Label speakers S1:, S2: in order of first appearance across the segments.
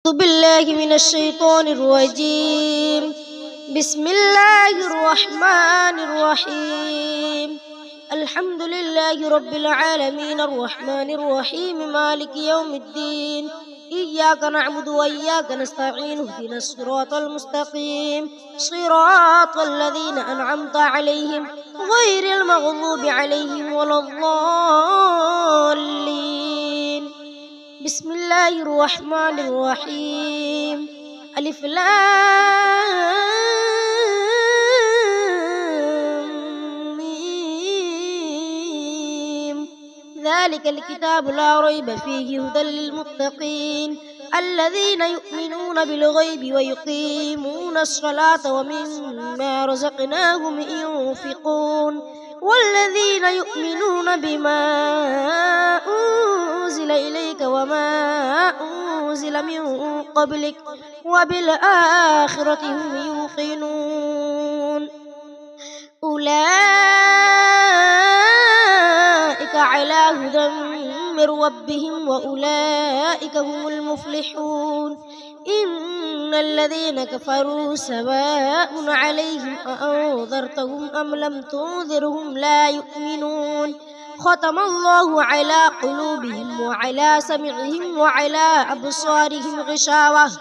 S1: أعوذ بالله من الشيطان الرجيم. بسم الله الرحمن الرحيم. الحمد لله رب العالمين الرحمن الرحيم مالك يوم الدين. إياك نعبد وإياك نستعين اهدنا الصراط المستقيم صراط الذين أنعمت عليهم غير المغضوب عليهم ولا الضالين. بسم الله الرحمن الرحيم. ألف لام ميم. ذلك الكتاب لا ريب فيه هدى للمتقين الذين يؤمنون بالغيب ويقيمون الصلاة ومما رزقناهم ينفقون والذين يؤمنون بما أنزل إليك وما أنزل من قبلك وبالآخرة هم يوقنون أولئك على هدى من ربهم وأولئك هم المفلحون. إن الذين كفروا سواء عليهم أأنذرتهم أم لم تنذرهم لا يؤمنون. ختم الله على قلوبهم وعلى سمعهم وعلى أبصارهم غشاوة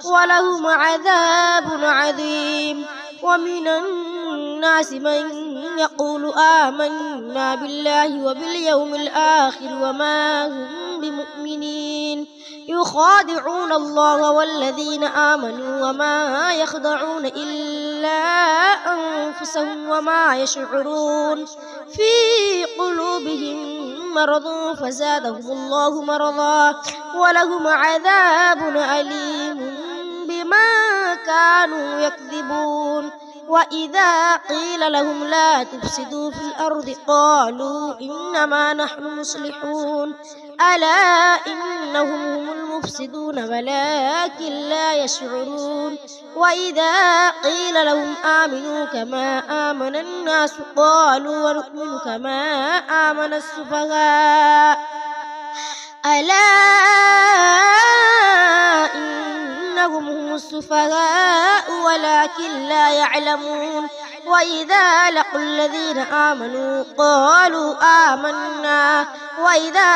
S1: ولهم عذاب عظيم. ومن الناس من يقول آمنا بالله وباليوم الآخر وما هم بمؤمنين يخادعون الله والذين آمنوا وما يخدعون إلا أنفسهم وما يشعرون. في قلوبهم مرض فزادهم الله مرضا ولهم عذاب أليم بما كانوا يكذبون. وإذا قيل لهم لا تفسدوا في الأرض قالوا إنما نحن مصلحون ألا إنهم هم المفسدون ولكن لا يشعرون. وإذا قيل لهم آمنوا كما آمن الناس قالوا ونؤمن كما آمن السفهاء ألا إنهم هم السفهاء ولكن لا يعلمون. وإذا لقوا الذين آمنوا قالوا آمنا وإذا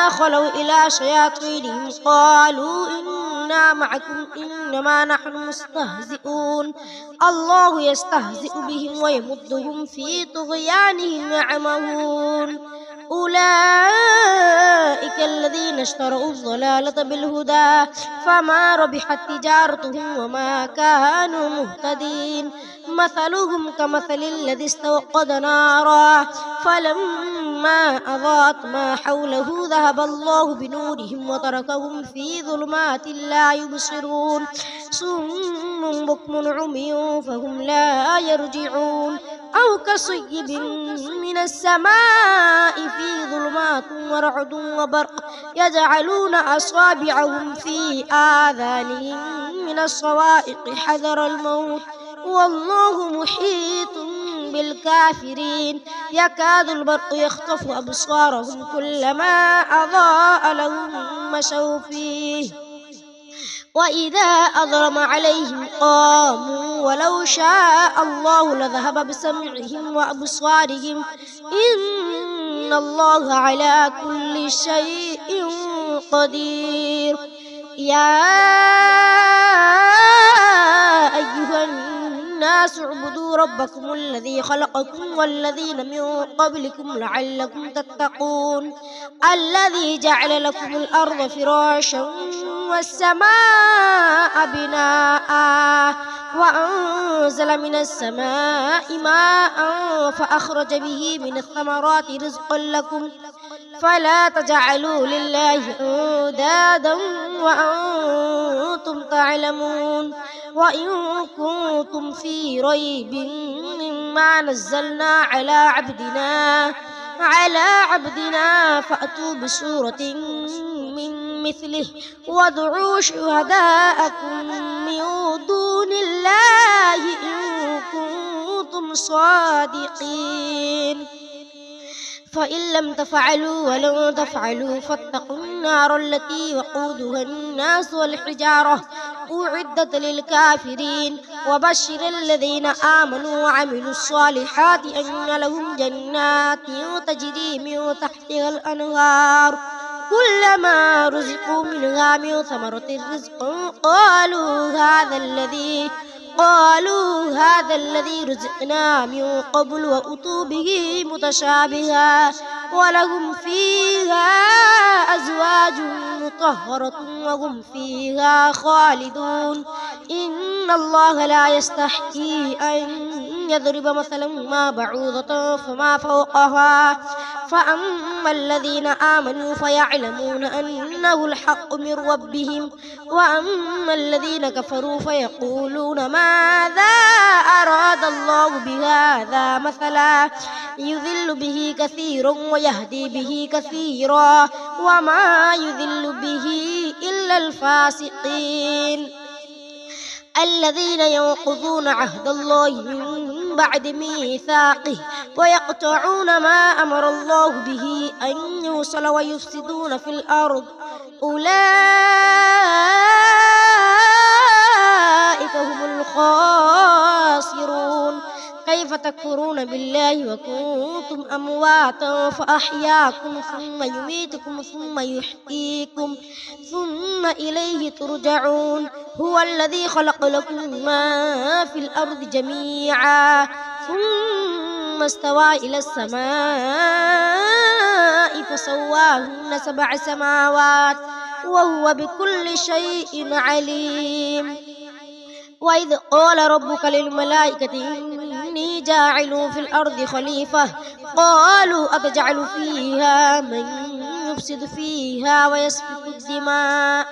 S1: خلوا إلى شياطينهم قالوا إنا معكم إنما نحن مستهزئون. الله يستهزئ بهم ويمدهم في طغيانهم يعمهون. أولئك الذين اشتروا الضلالة بالهدى فما ربحت تجارتهم وما كانوا مهتدين. مثلهم كمثل الذي استوقد نارا فلما أضاءت ما حوله ذهب الله بنورهم وتركهم في ظلمات لا يبصرون. صم بكم عمي فهم لا يرجعون. أو كصيب من السماء في ظلمات ورعد وبرق يجعلون أصابعهم في آذانهم من الصواعق حذر الموت والله محيط بالكافرين. يكاد البرق يخطف أبصارهم كلما أضاء لهم مشوا فيه وإذا أظلم عليهم قاموا ولو شاء الله لذهب بسمعهم وأبصارهم إن الله على كل شيء قدير. يا أيها الناس اعبدوا ربكم الذي خلقكم والذين من قبلكم لعلكم تتقون. الذي جعل لكم الأرض فراشا والسماء بناء وأنزل من السماء ماء فأخرج به من الثمرات رزقا لكم فلا تجعلوا لله أندادا وأنتم تعلمون. وإن كنتم في ريب مما نزلنا على عبدنا فأتوا بسورة من مثله وادعوا شهداءكم من دون الله إن كنتم صادقين. فإن لم تفعلوا ولن تفعلوا فاتقوا النار التي وقودها الناس والحجارة أعدت للكافرين وبشر الذين آمنوا وعملوا الصالحات أن لهم جنات تجري من تحتها الأنهار كلما رزقوا منها من ثمرة رزق قالوا هذا الذي رزقنا من قبل وأتوا به متشابها ولهم فيها أزواج مطهرة وهم فيها خالدون إن الله لا يستحيي أن يضرب مثلا ما بعوضة فما فوقها فأما الذين آمنوا فيعلمون أنه الحق من ربهم وأما الذين كفروا فيقولون ماذا أراد الله بهذا مثلا يذل به كثيرا ويهدي به كثيرا وما يذل به إلا الفاسقين الذين ينقضون عهد الله من بعد ميثاقه ويقطعون ما أمر الله به أن يوصل ويفسدون في الأرض أولئك هم الخاسرون كيف تكفرون بالله وكنتم أمواتا فأحياكم ثم يميتكم ثم يحييكم ثم إليه ترجعون هو الذي خلق لكم ما في الأرض جميعا ثم استوى إلى السماء فسواهن 7 سماوات وهو بكل شيء عليم وإذ قال ربك للملائكة إني جاعل في الأرض خليفة قالوا أتجعل فيها من يفسد فيها ويسفك الدماء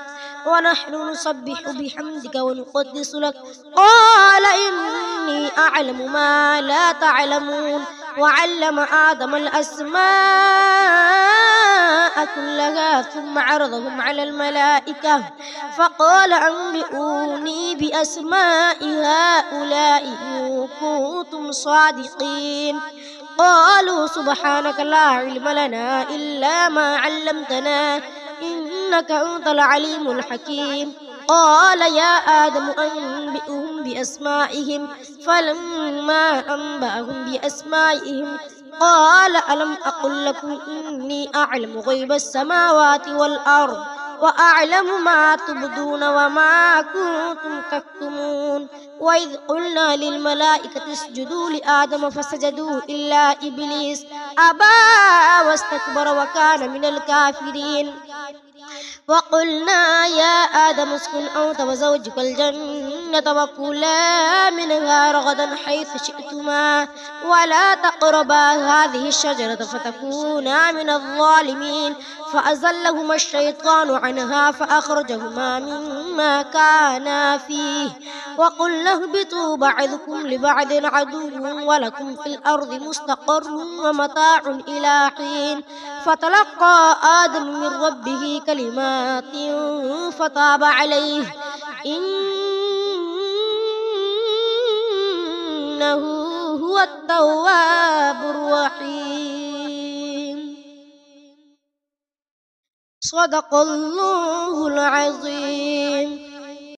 S1: ونحن نسبح بحمدك ونقدس لك قال إني أعلم ما لا تعلمون وعلم آدم الأسماء كلها ثم عرضهم على الملائكة فقال أنبئوني بأسماء هؤلاء إن كنتم صادقين قالوا سبحانك لا علم لنا إلا ما علمتنا إنك أنت العليم الحكيم قال يا آدم أنبئهم بأسمائهم فلما أنبأهم بأسمائهم قال ألم أقل لكم إني أعلم غيب السماوات والأرض وأعلم ما تبدون وما كنتم تكتمون وإذ قلنا للملائكة اسجدوا لآدم فسجدوا إلا إبليس أبى واستكبر وكان من الكافرين وقلنا يا آدم اسكن أنت وزوجك الجنة وكلا منها رغدا حيث شئتما ولا تقربا هذه الشجرة فتكونا من الظالمين فأزلهما الشيطان عنها فأخرجهما مما كانا فيه وقلنا اهبطوا بعضكم لبعض عدو ولكم في الأرض مستقر ومتاع إلى حين فتلقى آدم من ربه كلمات فتاب عليه إنه هو التواب الرحيم صدق الله العظيم.